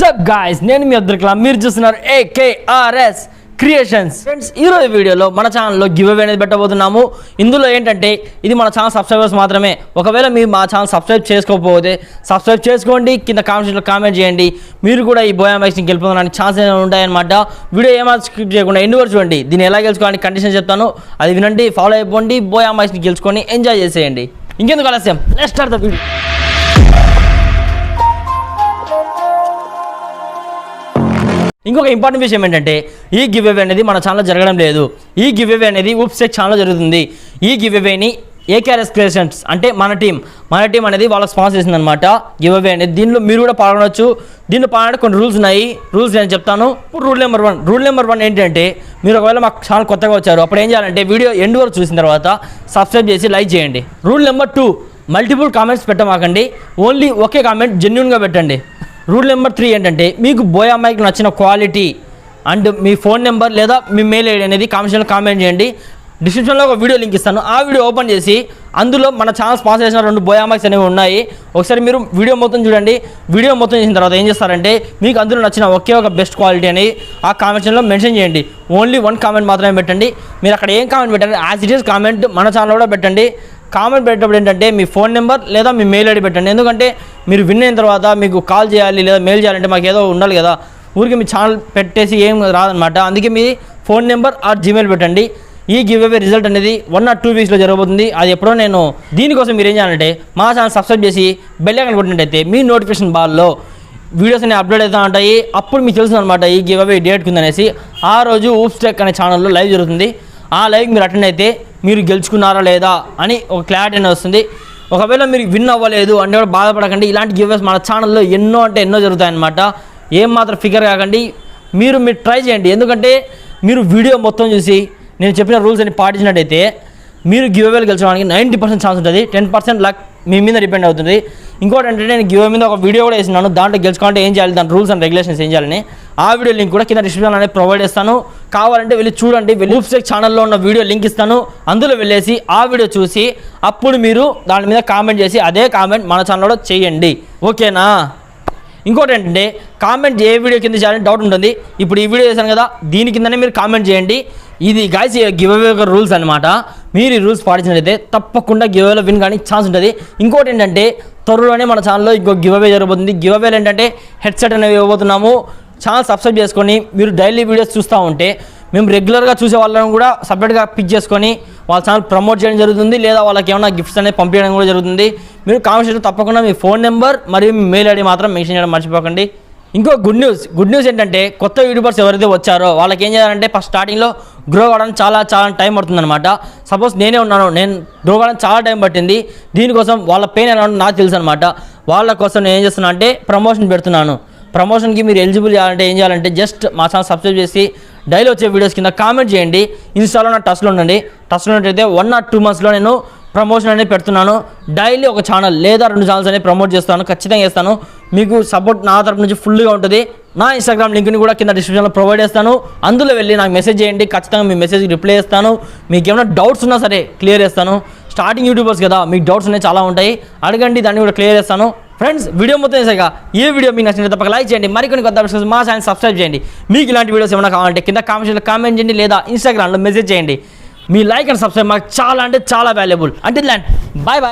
WhatsApp guys, నేను మీ అబ్దుల్ మీరు చూస్తున్నారు AKRS Creations. ఫ్రెండ్స్, ఈరోజు వీడియోలో మన ఛానల్లో గివ్ అవే అనేది పెట్టబోతున్నాము. ఇందులో ఏంటంటే ఇది మన ఛానల్ సబ్స్క్రైబర్స్ మాత్రమే. ఒకవేళ మీరు మా ఛానల్ సబ్స్క్రైబ్ చేసుకోకపోతే సబ్స్క్రైబ్ చేసుకోండి, కింద కామెంట్స్లో కామెంట్ చేయండి. మీరు కూడా ఈ బోయా మైక్స్ని గెలుపుకోవడానికి ఛాన్సెస్ ఉంటాయన్నమాట. వీడియో ఏమాత్రం స్కిప్ చేయకుండా ఎండ్ వరకు చూడండి. దీన్ని ఎలా గెలుచుకోవాలని కండిషన్ చెప్తాను, అది వినండి, ఫాలో అయిపోండి. బోయా మైక్స్ని గెలుచుకొని ఎంజాయ్ చేసేయండి. ఇంకెందుకు ఆలస్యం, లెట్స్ స్టార్ట్ ద వీడియో. ఇంకొక ఇంపార్టెంట్ విషయం ఏంటంటే ఈ గివ్ అవే అనేది మన ఛానల్లో జరగడం లేదు. ఈ గివ్ అవే అనేది Ooops Tech ఛానల్లో జరుగుతుంది. ఈ గివ్ అవేని AKRS Creations అంటే మన టీం అనేది వాళ్ళకి స్పాన్సర్ చేసింది అనమాట. గివ్ అవే అనేది దీనిలో మీరు కూడా పాల్గొనవచ్చు. దీనిలో పాల్గొనడానికి కొన్ని రూల్స్ ఉన్నాయి. రూల్స్ నేను చెప్తాను. ఇప్పుడు రూల్ నెంబర్ వన్ ఏంటంటే, మీరు ఒకవేళ మా ఛానల్ కొత్తగా వచ్చారు అప్పుడు ఏం చేయాలంటే వీడియో ఎండ్ వరకు చూసిన తర్వాత సబ్స్క్రైబ్ చేసి లైక్ చేయండి. రూల్ నెంబర్ 2, మల్టిపుల్ కామెంట్స్ పెట్టమాకండి. ఓన్లీ ఒకే కామెంట్ జెన్యూన్గా పెట్టండి. రూల్ నెంబర్ 3 ఏంటంటే, మీకు బోయా మైక్ నచ్చిన క్వాలిటీ అండ్ మీ ఫోన్ నెంబర్ లేదా మీ మెయిల్ ఐడి అనేది కామెంట్స్లో కామెంట్ చేయండి. డిస్క్రిప్షన్లో ఒక వీడియో లింక్ ఇస్తాను. ఆ వీడియో ఓపెన్ చేసి అందులో మన ఛానల్ స్పాన్సర్ చేసిన 2 బోయా మైక్స్ అనేవి ఉన్నాయి. ఒకసారి మీరు వీడియో మొత్తం చూడండి. వీడియో మొత్తం చేసిన తర్వాత ఏం చేస్తారంటే, మీకు అందులో నచ్చిన ఒకే ఒక బెస్ట్ క్వాలిటీ అని ఆ కామెంట్స్లో మెన్షన్ చేయండి. ఓన్లీ 1 కామెంట్ మాత్రమే పెట్టండి. మీరు అక్కడ ఏం కామెంట్ పెట్టండి, యాజ్ ఇట్ ఈస్ కామెంట్ మన ఛానల్ కూడా పెట్టండి. కామెంట్ పెట్టేటప్పుడు ఏంటంటే మీ ఫోన్ నెంబర్ లేదా మీ మెయిల్ ఐడి పెట్టండి. ఎందుకంటే మీరు విన్ అయిన తర్వాత మీకు కాల్ చేయాలి లేదా మెయిల్ చేయాలంటే మాకు ఏదో ఉండాలి కదా. ఊరికి మీ ఛానల్ పెట్టేసి ఏం రాదనమాట. అందుకే మీ ఫోన్ నెంబర్ ఆర్ జీమెయిల్ పెట్టండి. ఈ గివ్ అవే రిజల్ట్ అనేది 1 or 2 వీక్స్లో జరగబోతుంది. అది ఎప్పుడో నేను దీనికోసం మీరు ఏం చేయాలంటే మా ఛానల్ సబ్స్క్రైబ్ చేసి బెల్ ఐకాన్ కొట్టినట్టయితే మీ నోటిఫికేషన్ బాల్లో వీడియోస్ అనేవి అప్లోడ్ అవుతూ ఉంటాయి. అప్పుడు మీకు తెలుస్తుంది అనమాట ఈ గివ్ అవే డేట్ కుందనేసి. ఆ రోజు Ooops Tech అనే ఛానల్లో లైవ్ జరుగుతుంది. ఆ లైవ్ మీరు అటెండ్ అయితే మీరు గెలుచుకున్నారా లేదా అని ఒక క్లారిటీ అనేది వస్తుంది. ఒకవేళ మీరు విన్ అవ్వలేదు అంటే కూడా బాధపడకండి. ఇలాంటి గివ్వేస్ మన ఛానల్లో ఎన్నో జరుగుతాయన్నమాట. ఏం మాత్రం ఫిగర్ కాకండి. మీరు ట్రై చేయండి. ఎందుకంటే మీరు వీడియో మొత్తం చూసి నేను చెప్పిన రూల్స్ అన్ని పాటించినట్టయితే మీరు గివ్ అవేలు గెలిచడానికి 90% ఛాన్స్ ఉంటుంది. 10% లక్ మీ మీద డిపెండ్ అవుతుంది. ఇంకోటి ఏంటంటే, నేను గివ్ అవే మీద ఒక వీడియో కూడా వేసినాను. దాంట్లో గెలుచుకోవాలంటే ఏం చేయాలి, దాని రూల్స్ అండ్ రెగ్యులేషన్స్ ఏం చేయాలని ఆ వీడియో లింక్ కూడా కింద డిస్క్రిప్షన్ అనేది ప్రొవైడ్ చేస్తాను. కావాలంటే వెళ్ళి చూడండి. Ooops Tech ఛానల్లో ఉన్న వీడియో లింక్ ఇస్తాను. అందులో వెళ్ళేసి ఆ వీడియో చూసి అప్పుడు మీరు దాని మీద కామెంట్ చేసి అదే కామెంట్ మన ఛానల్లో చేయండి. ఓకేనా? ఇంకోటి ఏంటంటే, కామెంట్ ఏ వీడియో కింద చేయాలని డౌట్ ఉంటుంది. ఇప్పుడు ఈ వీడియో చేశాను కదా, దీని కిందనే మీరు కామెంట్ చేయండి. ఇది గాయ్స్ గివ్ అవే రూల్స్ అనమాట. మీరు ఈ రూల్స్ పాటించినట్లయితే తప్పకుండా గివ్ అవేలో విన్ కానీ ఛాన్స్ ఉంటుంది. ఇంకోటి ఏంటంటే, త్వరలోనే మన ఛానల్లో ఇంకో గివ్ అవే జరగబోతుంది. గివ్ అవేలు ఏంటంటే హెడ్సెట్ అనేవి ఇవ్వబోతున్నాము. ఛానల్ సబ్స్క్రైబ్ చేసుకొని మీరు డైలీ వీడియోస్ చూస్తూ ఉంటే మేము రెగ్యులర్గా చూసే వాళ్ళని కూడా సపరేట్గా పిక్ చేసుకొని వాళ్ళ ఛానల్ ప్రమోట్ చేయడం జరుగుతుంది. లేదా వాళ్ళకి ఏమైనా గిఫ్ట్స్ అనేది పంపించడం కూడా జరుగుతుంది. మీరు కామెంట్స్లో తప్పకుండా మీ ఫోన్ నెంబర్ మరియు మీ మెయిల్ ఐడి మాత్రం మెన్షన్ చేయడం మర్చిపోకండి. ఇంకో గుడ్ న్యూస్ ఏంటంటే, కొత్త యూట్యూబర్స్ ఎవరైతే వచ్చారో వాళ్ళకి ఏం చేయాలంటే, ఫస్ట్ స్టార్టింగ్లో గ్రో అవ్వడానికి చాలా టైం పడుతుందన్నమాట. సపోజ్ నేనే ఉన్నాను, నేను గ్రో అవ్వడానికి చాలా టైం పట్టింది. దీనికోసం వాళ్ళ పెయిన్ ఎలా ఉంటుందో నాకు తెలుసు అనమాట. వాళ్ళ కోసం నేను ఏం చేస్తున్నా అంటే ప్రమోషన్ పెడుతున్నాను. ప్రమోషన్కి మీరు ఎలిజిబుల్ చేయాలంటే ఏం చేయాలంటే, జస్ట్ మా ఛానల్ సబ్స్క్రైబ్ చేసి డైలీ వచ్చే వీడియోస్ కింద కామెంట్ చేయండి. ఇన్స్టాలో నా టచ్లో ఉండండి. టచ్లో ఉన్నట్టయితే 1 or 2 monthsలో నేను ప్రమోషన్ అనేది పెడుతున్నాను. డైలీ ఒక ఛానల్ లేదా 2 ఛానల్స్ అనేది ప్రమోట్ చేస్తాను. ఖచ్చితంగా చేస్తాను. మీకు సపోర్ట్ నా తరపు నుంచి ఫుల్గా ఉంటుంది. నా ఇన్స్టాగ్రామ్ లింక్ని కూడా కింద డిస్క్రిప్షన్లో ప్రొవైడ్ చేస్తాను. అందులో వెళ్ళి నాకు మెసేజ్ చేయండి. ఖచ్చితంగా మీ మెసేజ్కి రిప్లై చేస్తాను. మీకు ఏమైనా డౌట్స్ ఉన్నా సరే క్లియర్ చేస్తాను. స్టార్టింగ్ యూట్యూబర్స్ కదా, మీకు డౌట్స్ అనేవి చాలా ఉంటాయి. అడగండి, దాన్ని కూడా క్లియర్ చేస్తాను. ఫ్రెండ్స్, వీడియో మొత్తం చేసాక ఈ వీడియో మీకు నచ్చినట్టు తప్పక లైక్ చేయండి. మరికొన్ని కొత్త విషయాలు మా ఛానల్ సబ్స్క్రైబ్ చేయండి. మీకు ఇలాంటి వీడియోస్ ఏమైనా కావాలంటే కింద కామెంట్స్లో కామెంట్ చేయండి లేదా ఇన్స్టాగ్రామ్లో మెసేజ్ చేయండి. మీ లైక్ అండ్ సబ్స్క్రైబ్ మాకు చాలా వాల్యుబుల్. అంటే బాయ్.